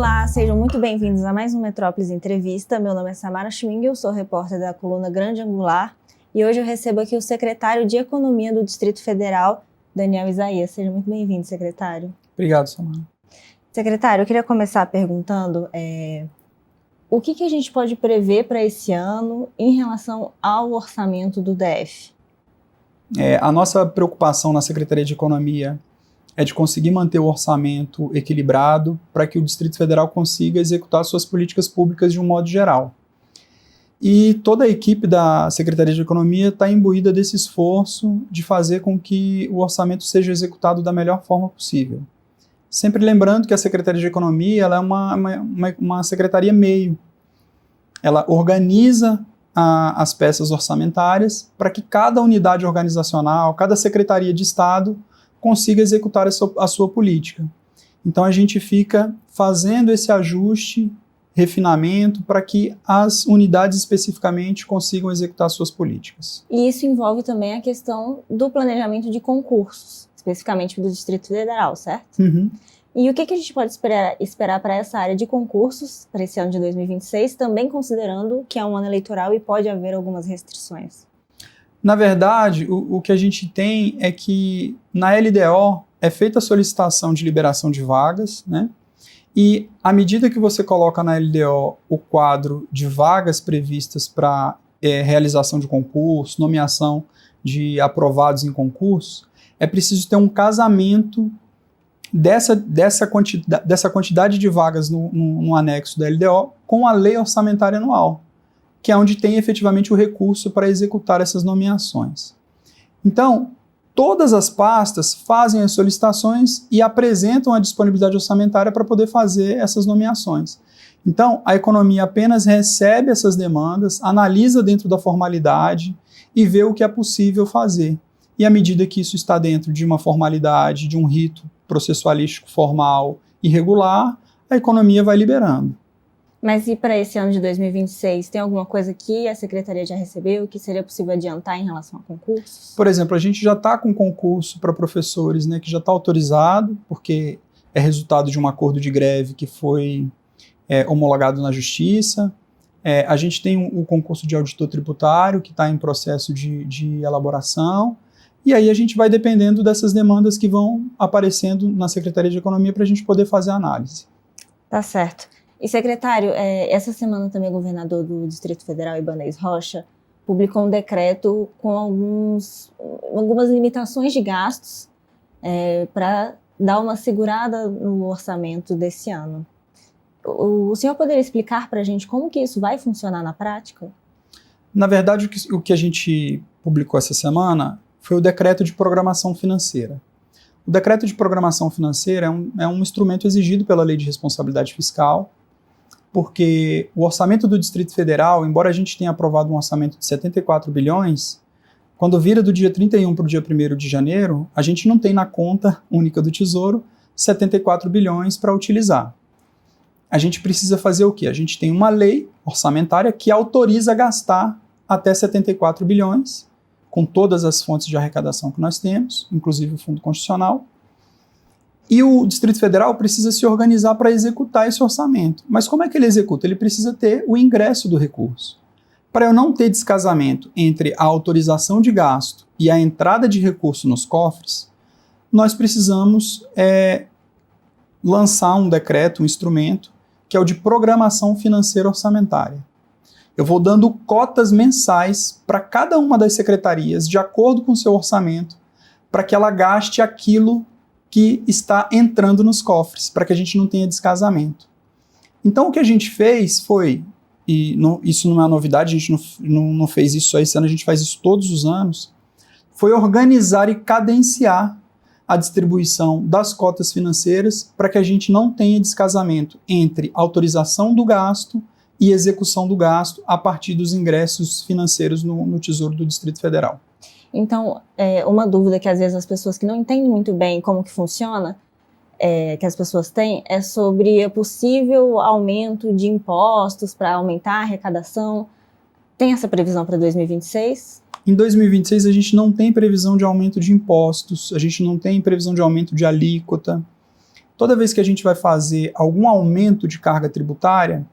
Olá, sejam muito bem-vindos a mais um Metrópolis Entrevista. Meu nome é Samara Schwingel, sou repórter da coluna Grande Angular e hoje eu recebo aqui o secretário de Economia do Distrito Federal, Daniel Isaías. Seja muito bem-vindo, secretário. Obrigado, Samara. Secretário, eu queria começar perguntando o que a gente pode prever para esse ano em relação ao orçamento do DF? A nossa preocupação na Secretaria de Economia é de conseguir manter o orçamento equilibrado para que o Distrito Federal consiga executar suas políticas públicas de um modo geral. E toda a equipe da Secretaria de Economia está imbuída desse esforço de fazer com que o orçamento seja executado da melhor forma possível. Sempre lembrando que a Secretaria de Economia ela é uma secretaria meio. Ela organiza as peças orçamentárias para que cada unidade organizacional, cada secretaria de Estado consiga executar a sua política. Então a gente fica fazendo esse ajuste, refinamento, para que as unidades especificamente consigam executar suas políticas. E isso envolve também a questão do planejamento de concursos, especificamente do Distrito Federal, certo? Uhum. E o que a gente pode esperar para essa área de concursos para esse ano de 2026, também considerando que é um ano eleitoral e pode haver algumas restrições? Na verdade, o que a gente tem é que na LDO é feita a solicitação de liberação de vagas, né? E à medida que você coloca na LDO o quadro de vagas previstas para realização de concurso, nomeação de aprovados em concurso, é preciso ter um casamento dessa quantidade de vagas no anexo da LDO com a lei orçamentária anual, que é onde tem efetivamente o recurso para executar essas nomeações. Então, todas as pastas fazem as solicitações e apresentam a disponibilidade orçamentária para poder fazer essas nomeações. Então, a economia apenas recebe essas demandas, analisa dentro da formalidade e vê o que é possível fazer. E à medida que isso está dentro de uma formalidade, de um rito processualístico formal e regular, a economia vai liberando. Mas e para esse ano de 2026, tem alguma coisa que a Secretaria já recebeu que seria possível adiantar em relação a concursos? Por exemplo, a gente já está com concurso para professores, né, que já está autorizado, porque é resultado de um acordo de greve que foi homologado na Justiça. A gente tem o concurso de auditor tributário, que está em processo de elaboração. E aí a gente vai dependendo dessas demandas que vão aparecendo na Secretaria de Economia para a gente poder fazer a análise. Tá certo. E, secretário, essa semana também o governador do Distrito Federal, Ibanez Rocha, publicou um decreto com algumas limitações de gastos para dar uma segurada no orçamento desse ano. O senhor poderia explicar para a gente como que isso vai funcionar na prática? Na verdade, o que a gente publicou essa semana foi o decreto de programação financeira. O decreto de programação financeira é um instrumento exigido pela Lei de Responsabilidade Fiscal, porque o orçamento do Distrito Federal, embora a gente tenha aprovado um orçamento de 74 bilhões, quando vira do dia 31 para o dia 1º de janeiro, a gente não tem na conta única do Tesouro 74 bilhões para utilizar. A gente precisa fazer o quê? A gente tem uma lei orçamentária que autoriza gastar até 74 bilhões, com todas as fontes de arrecadação que nós temos, inclusive o Fundo Constitucional. E o Distrito Federal precisa se organizar para executar esse orçamento. Mas como é que ele executa? Ele precisa ter o ingresso do recurso. Para eu não ter descasamento entre a autorização de gasto e a entrada de recurso nos cofres, nós precisamos lançar um decreto, um instrumento, que é o de programação financeira orçamentária. Eu vou dando cotas mensais para cada uma das secretarias, de acordo com o seu orçamento, para que ela gaste aquilo que está entrando nos cofres, para que a gente não tenha descasamento. Então o que a gente fez foi, isso não é uma novidade, a gente não fez isso só esse ano, a gente faz isso todos os anos, foi organizar e cadenciar a distribuição das cotas financeiras para que a gente não tenha descasamento entre autorização do gasto e execução do gasto a partir dos ingressos financeiros no Tesouro do Distrito Federal. Então, uma dúvida que às vezes as pessoas que não entendem muito bem como que funciona, que as pessoas têm, é sobre o possível aumento de impostos para aumentar a arrecadação. Tem essa previsão para 2026? Em 2026 a gente não tem previsão de aumento de impostos, a gente não tem previsão de aumento de alíquota. toda vez que a gente vai fazer algum aumento de carga tributária,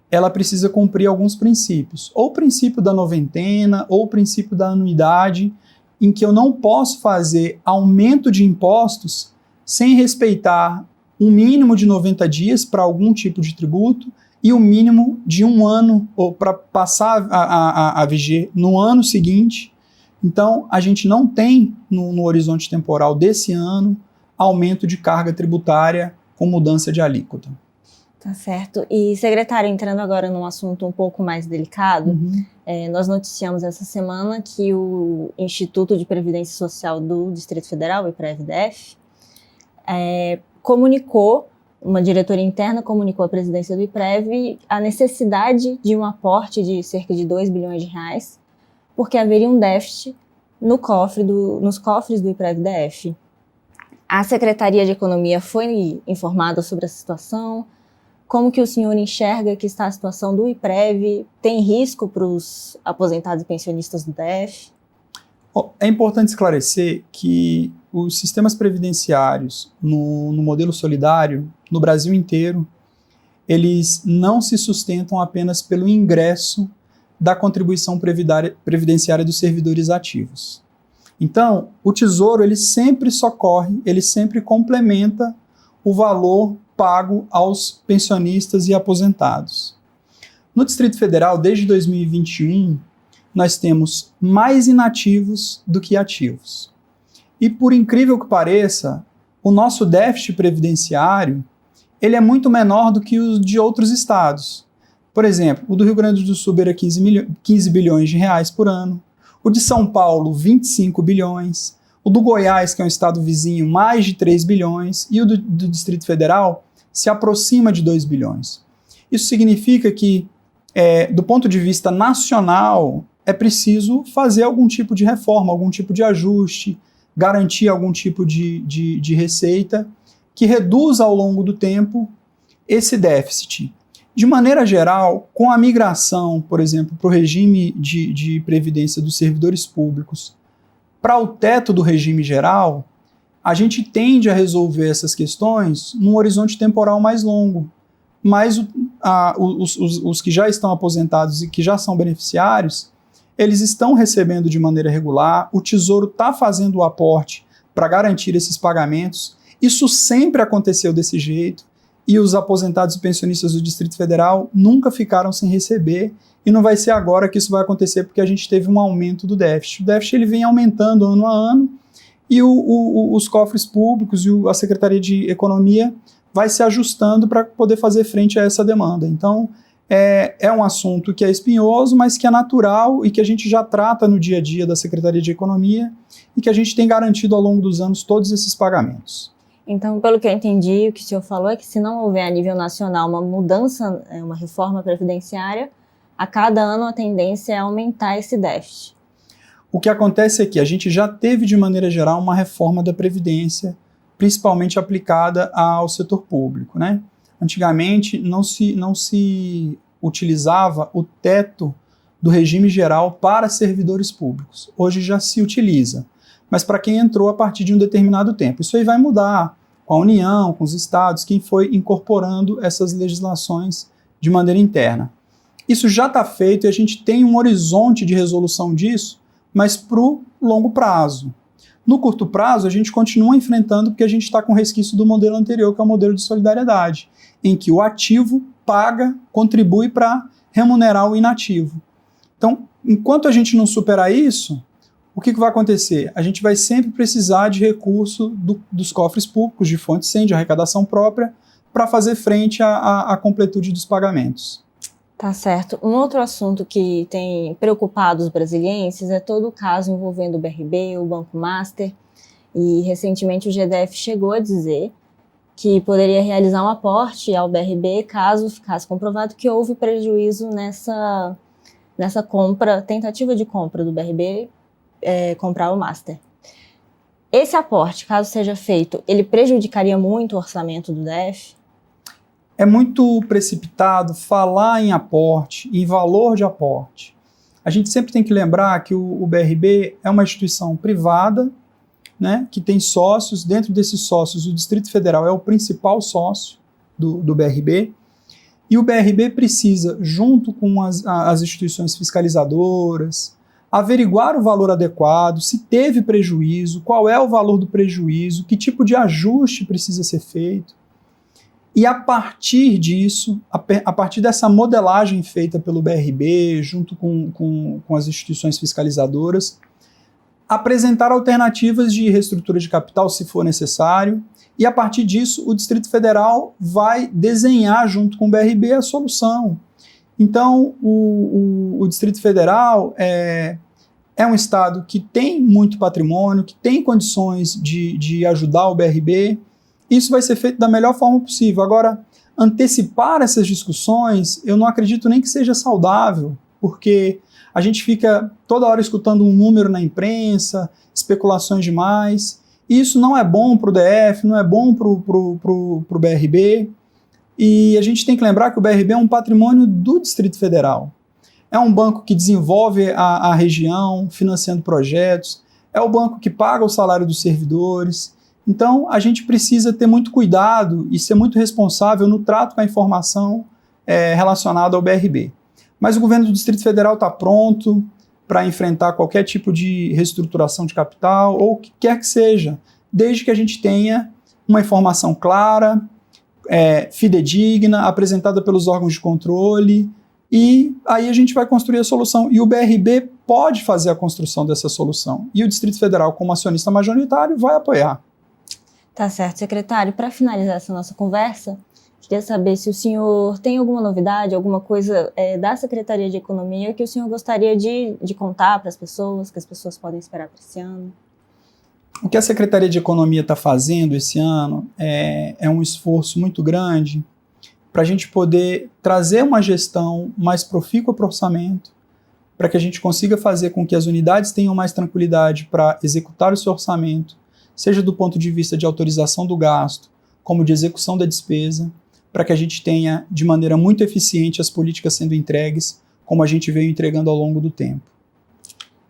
ela precisa cumprir alguns princípios. Ou o princípio da noventena, ou o princípio da anuidade, em que eu não posso fazer aumento de impostos sem respeitar um mínimo de 90 dias para algum tipo de tributo e um mínimo de 1 ano, ou para passar a viger no ano seguinte. Então, a gente não tem, no horizonte temporal desse ano, aumento de carga tributária com mudança de alíquota. Tá certo. E, secretário, entrando agora num assunto um pouco mais delicado, nós noticiamos essa semana que o Instituto de Previdência Social do Distrito Federal, o IPREV-DF, comunicou, uma diretoria interna comunicou à presidência do IPREV a necessidade de um aporte de cerca de 2 bilhões de reais, porque haveria um déficit nos cofres do IPREV-DF. A Secretaria de Economia foi informada sobre essa situação. Como que o senhor enxerga que está a situação do IPREV? Tem risco para os aposentados e pensionistas do DF? É importante esclarecer que os sistemas previdenciários no modelo solidário, no Brasil inteiro, eles não se sustentam apenas pelo ingresso da contribuição previdenciária dos servidores ativos. Então, o Tesouro ele sempre socorre, ele sempre complementa o valor pago aos pensionistas e aposentados. No Distrito Federal, desde 2021, nós temos mais inativos do que ativos. E por incrível que pareça, o nosso déficit previdenciário ele é muito menor do que o de outros estados. Por exemplo, o do Rio Grande do Sul era 15 bilhões de reais por ano, o de São Paulo, 25 bilhões, o do Goiás, que é um estado vizinho, mais de 3 bilhões, e o do Distrito Federal se aproxima de 2 bilhões. Isso significa que, do ponto de vista nacional, é preciso fazer algum tipo de reforma, algum tipo de ajuste, garantir algum tipo de receita que reduza ao longo do tempo esse déficit. De maneira geral, com a migração, por exemplo, para o regime de previdência dos servidores públicos, para o teto do regime geral, a gente tende a resolver essas questões num horizonte temporal mais longo. Mas os que já estão aposentados e que já são beneficiários, eles estão recebendo de maneira regular, o Tesouro está fazendo o aporte para garantir esses pagamentos. Isso sempre aconteceu desse jeito, e os aposentados e pensionistas do Distrito Federal nunca ficaram sem receber, e não vai ser agora que isso vai acontecer, porque a gente teve um aumento do déficit. O déficit ele vem aumentando ano a ano, e os cofres públicos e a Secretaria de Economia vai se ajustando para poder fazer frente a essa demanda. Então, é um assunto que é espinhoso, mas que é natural e que a gente já trata no dia a dia da Secretaria de Economia e que a gente tem garantido ao longo dos anos todos esses pagamentos. Então, pelo que eu entendi, o que o senhor falou é que se não houver a nível nacional uma mudança, uma reforma previdenciária, a cada ano a tendência é aumentar esse déficit. O que acontece é que a gente já teve, de maneira geral, uma reforma da Previdência, principalmente aplicada ao setor público, né? Antigamente, não se utilizava o teto do regime geral para servidores públicos. Hoje já se utiliza, mas para quem entrou a partir de um determinado tempo. Isso aí vai mudar com a União, com os estados, quem foi incorporando essas legislações de maneira interna. Isso já está feito e a gente tem um horizonte de resolução disso, mas para o longo prazo. No curto prazo, a gente continua enfrentando porque a gente está com resquício do modelo anterior, que é o modelo de solidariedade, em que o ativo paga, contribui para remunerar o inativo. Então, enquanto a gente não superar isso, o que vai acontecer? A gente vai sempre precisar de recurso dos cofres públicos, de fonte sem, de arrecadação própria, para fazer frente à completude dos pagamentos. Tá certo. Um outro assunto que tem preocupado os brasilienses é todo o caso envolvendo o BRB, o Banco Master, e recentemente o GDF chegou a dizer que poderia realizar um aporte ao BRB caso ficasse comprovado que houve prejuízo nessa tentativa de compra do BRB, comprar o Master. Esse aporte, caso seja feito, ele prejudicaria muito o orçamento do DF? É muito precipitado falar em aporte, em valor de aporte. A gente sempre tem que lembrar que o BRB é uma instituição privada, né, que tem sócios. Dentro desses sócios, o Distrito Federal é o principal sócio do BRB, e o BRB precisa, junto com as instituições fiscalizadoras, averiguar o valor adequado, se teve prejuízo, qual é o valor do prejuízo, que tipo de ajuste precisa ser feito. E a partir disso, a partir dessa modelagem feita pelo BRB, junto com as instituições fiscalizadoras, apresentar alternativas de reestrutura de capital, se for necessário, e a partir disso o Distrito Federal vai desenhar junto com o BRB a solução. Então, o Distrito Federal é um estado que tem muito patrimônio, que tem condições de ajudar o BRB. Isso vai ser feito da melhor forma possível. Agora, antecipar essas discussões, eu não acredito nem que seja saudável, porque a gente fica toda hora escutando um número na imprensa, especulações demais. Isso não é bom para o DF, não é bom para o BRB. E a gente tem que lembrar que o BRB é um patrimônio do Distrito Federal. É um banco que desenvolve a região, financiando projetos. É o banco que paga o salário dos servidores. Então, a gente precisa ter muito cuidado e ser muito responsável no trato com a informação relacionada ao BRB. Mas o governo do Distrito Federal está pronto para enfrentar qualquer tipo de reestruturação de capital ou o que quer que seja, desde que a gente tenha uma informação clara, fidedigna, apresentada pelos órgãos de controle, e aí a gente vai construir a solução. E o BRB pode fazer a construção dessa solução. E o Distrito Federal, como acionista majoritário, vai apoiar. Tá certo, secretário. Para finalizar essa nossa conversa, queria saber se o senhor tem alguma novidade, alguma coisa da Secretaria de Economia que o senhor gostaria de contar para as pessoas, que as pessoas podem esperar para esse ano. O que a Secretaria de Economia está fazendo esse ano é um esforço muito grande para a gente poder trazer uma gestão mais profícua para o orçamento, para que a gente consiga fazer com que as unidades tenham mais tranquilidade para executar o seu orçamento, seja do ponto de vista de autorização do gasto, como de execução da despesa, para que a gente tenha de maneira muito eficiente as políticas sendo entregues, como a gente veio entregando ao longo do tempo.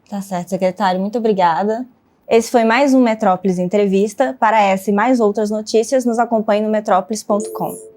Tá certo, secretário. Muito obrigada. Esse foi mais um Metrópolis Entrevista. Para essa e mais outras notícias, nos acompanhe no metrópolis.com.